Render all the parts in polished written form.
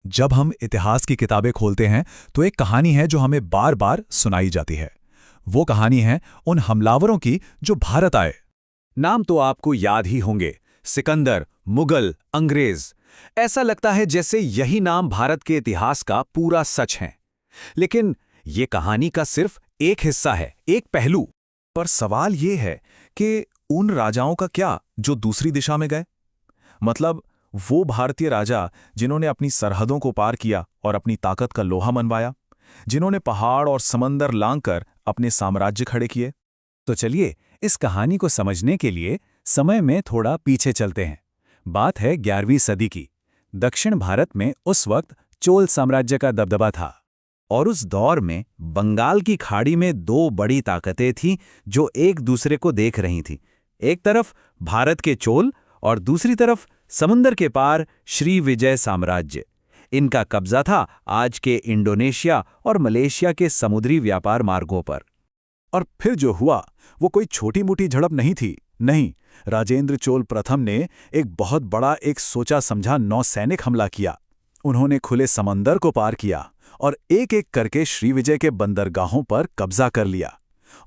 जब हम इतिहास की किताबें खोलते हैं तो एक कहानी है जो हमें बार बार सुनाई जाती है। वो कहानी है उन हमलावरों की जो भारत आए। नाम तो आपको याद ही होंगे, सिकंदर, मुगल, अंग्रेज। ऐसा लगता है जैसे यही नाम भारत के इतिहास का पूरा सच है। लेकिन ये कहानी का सिर्फ एक हिस्सा है, एक पहलू। पर सवाल ये है कि उन राजाओं का क्या जो दूसरी दिशा में गए? मतलब वो भारतीय राजा जिन्होंने अपनी सरहदों को पार किया और अपनी ताकत का लोहा मनवाया, जिन्होंने पहाड़ और समंदर लांघकर अपने साम्राज्य खड़े किए। तो चलिए इस कहानी को समझने के लिए समय में थोड़ा पीछे चलते हैं। बात है 11वीं सदी की। दक्षिण भारत में उस वक्त चोल साम्राज्य का दबदबा था और उस दौर में बंगाल की खाड़ी में दो बड़ी ताकतें थीं जो एक दूसरे को देख रही थीं। एक तरफ भारत के चोल और दूसरी तरफ समुंदर के पार श्री विजय साम्राज्य। इनका कब्जा था आज के इंडोनेशिया और मलेशिया के समुद्री व्यापार मार्गों पर। और फिर जो हुआ वो कोई छोटी मोटी झड़प नहीं थी। नहीं, राजेंद्र चोल प्रथम ने एक बहुत बड़ा, एक सोचा समझा नौसैनिक हमला किया। उन्होंने खुले समंदर को पार किया और एक एक करके श्रीविजय के बंदरगाहों पर कब्जा कर लिया।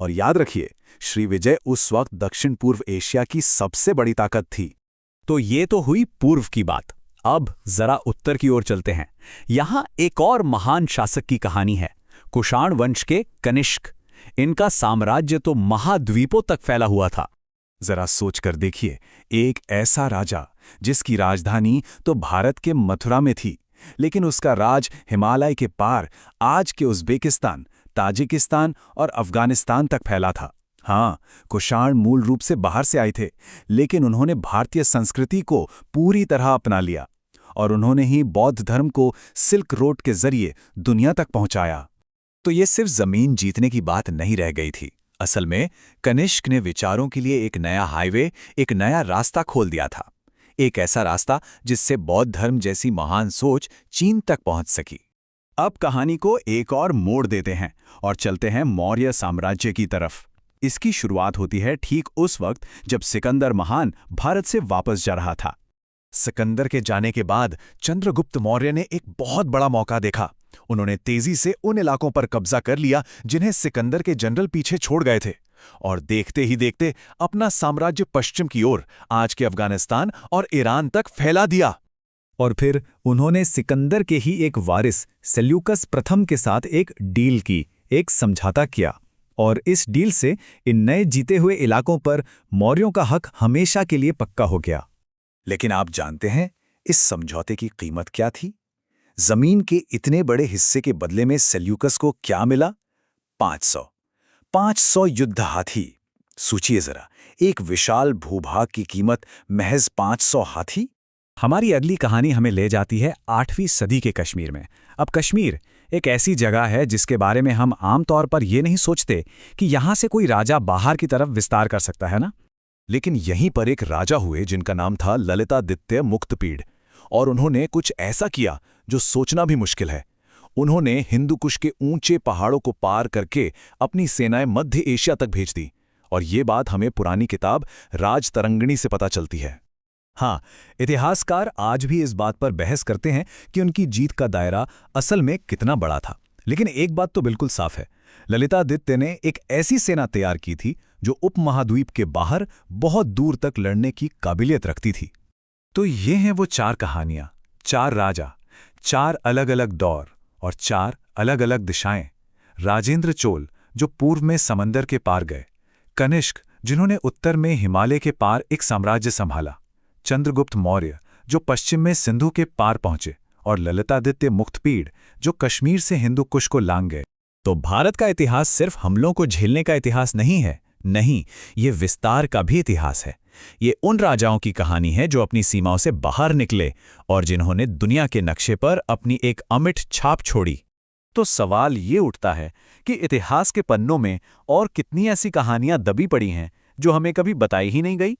और याद रखिए, श्रीविजय उस वक्त दक्षिण पूर्व एशिया की सबसे बड़ी ताकत थी। तो ये तो हुई पूर्व की बात। अब जरा उत्तर की ओर चलते हैं। यहां एक और महान शासक की कहानी है, कुषाण वंश के कनिष्क। इनका साम्राज्य तो महाद्वीपों तक फैला हुआ था। जरा सोचकर देखिए, एक ऐसा राजा जिसकी राजधानी तो भारत के मथुरा में थी, लेकिन उसका राज हिमालय के पार आज के उज़्बेकिस्तान, ताजिकिस्तान और अफगानिस्तान तक फैला था। हाँ, कुषाण मूल रूप से बाहर से आए थे, लेकिन उन्होंने भारतीय संस्कृति को पूरी तरह अपना लिया और उन्होंने ही बौद्ध धर्म को सिल्क रोड के जरिए दुनिया तक पहुंचाया। तो ये सिर्फ जमीन जीतने की बात नहीं रह गई थी। असल में कनिष्क ने विचारों के लिए एक नया हाईवे, एक नया रास्ता खोल दिया था। एक ऐसा रास्ता जिससे बौद्ध धर्म जैसी महान सोच चीन तक पहुंच सकी। अब कहानी को एक और मोड़ देते हैं और चलते हैं मौर्य साम्राज्य की तरफ। इसकी शुरुआत होती है ठीक उस वक्त जब सिकंदर महान भारत से वापस जा रहा था। सिकंदर के जाने के बाद चंद्रगुप्त मौर्य ने एक बहुत बड़ा मौका देखा। उन्होंने तेजी से उन इलाकों पर कब्जा कर लिया जिन्हें सिकंदर के जनरल पीछे छोड़ गए थे, और देखते ही देखते अपना साम्राज्य पश्चिम की ओर, आज के अफगानिस्तान और ईरान तक फैला दिया। और फिर उन्होंने सिकंदर के ही एक वारिस सेल्यूकस प्रथम के साथ एक डील की, एक समझौता किया, और इस डील से इन नए जीते हुए इलाकों पर मौर्यों का हक हमेशा के लिए पक्का हो गया। लेकिन आप जानते हैं इस समझौते की कीमत क्या थी? जमीन के इतने बड़े हिस्से के बदले में सेल्यूकस को क्या मिला? 500 युद्ध हाथी। सोचिए जरा, एक विशाल भूभाग की कीमत महज 500 हाथी। हमारी अगली कहानी हमें ले जाती है 8वीं सदी के कश्मीर में। अब कश्मीर एक ऐसी जगह है जिसके बारे में हम आमतौर पर ये नहीं सोचते कि यहां से कोई राजा बाहर की तरफ विस्तार कर सकता है ना। लेकिन यहीं पर एक राजा हुए जिनका नाम था ललितादित्य मुक्तपीड़, और उन्होंने कुछ ऐसा किया जो सोचना भी मुश्किल है। उन्होंने हिंदू कुश के ऊंचे पहाड़ों को पार करके अपनी सेनाएं मध्य एशिया तक भेज दी, और ये बात हमें पुरानी किताब राजतरंगिणी से पता चलती है। हाँ, इतिहासकार आज भी इस बात पर बहस करते हैं कि उनकी जीत का दायरा असल में कितना बड़ा था। लेकिन एक बात तो बिल्कुल साफ है, ललितादित्य ने एक ऐसी सेना तैयार की थी जो उपमहाद्वीप के बाहर बहुत दूर तक लड़ने की काबिलियत रखती थी। तो ये हैं वो 4 कहानियां, 4 राजा, 4 अलग अलग दौर और 4 अलग अलग दिशाएं। राजेंद्र चोल जो पूर्व में समंदर के पार गए, कनिष्क जिन्होंने उत्तर में हिमालय के पार एक साम्राज्य संभाला, चंद्रगुप्त मौर्य जो पश्चिम में सिंधु के पार पहुंचे, और ललितादित्य मुक्तपीड़ जो कश्मीर से हिंदू कुश को लांघ गए। तो भारत का इतिहास सिर्फ हमलों को झेलने का इतिहास नहीं है। नहीं, ये विस्तार का भी इतिहास है। ये उन राजाओं की कहानी है जो अपनी सीमाओं से बाहर निकले और जिन्होंने दुनिया के नक्शे पर अपनी एक अमिट छाप छोड़ी। तो सवाल ये उठता है कि इतिहास के पन्नों में और कितनी ऐसी कहानियां दबी पड़ी हैं जो हमें कभी बताई ही नहीं गई।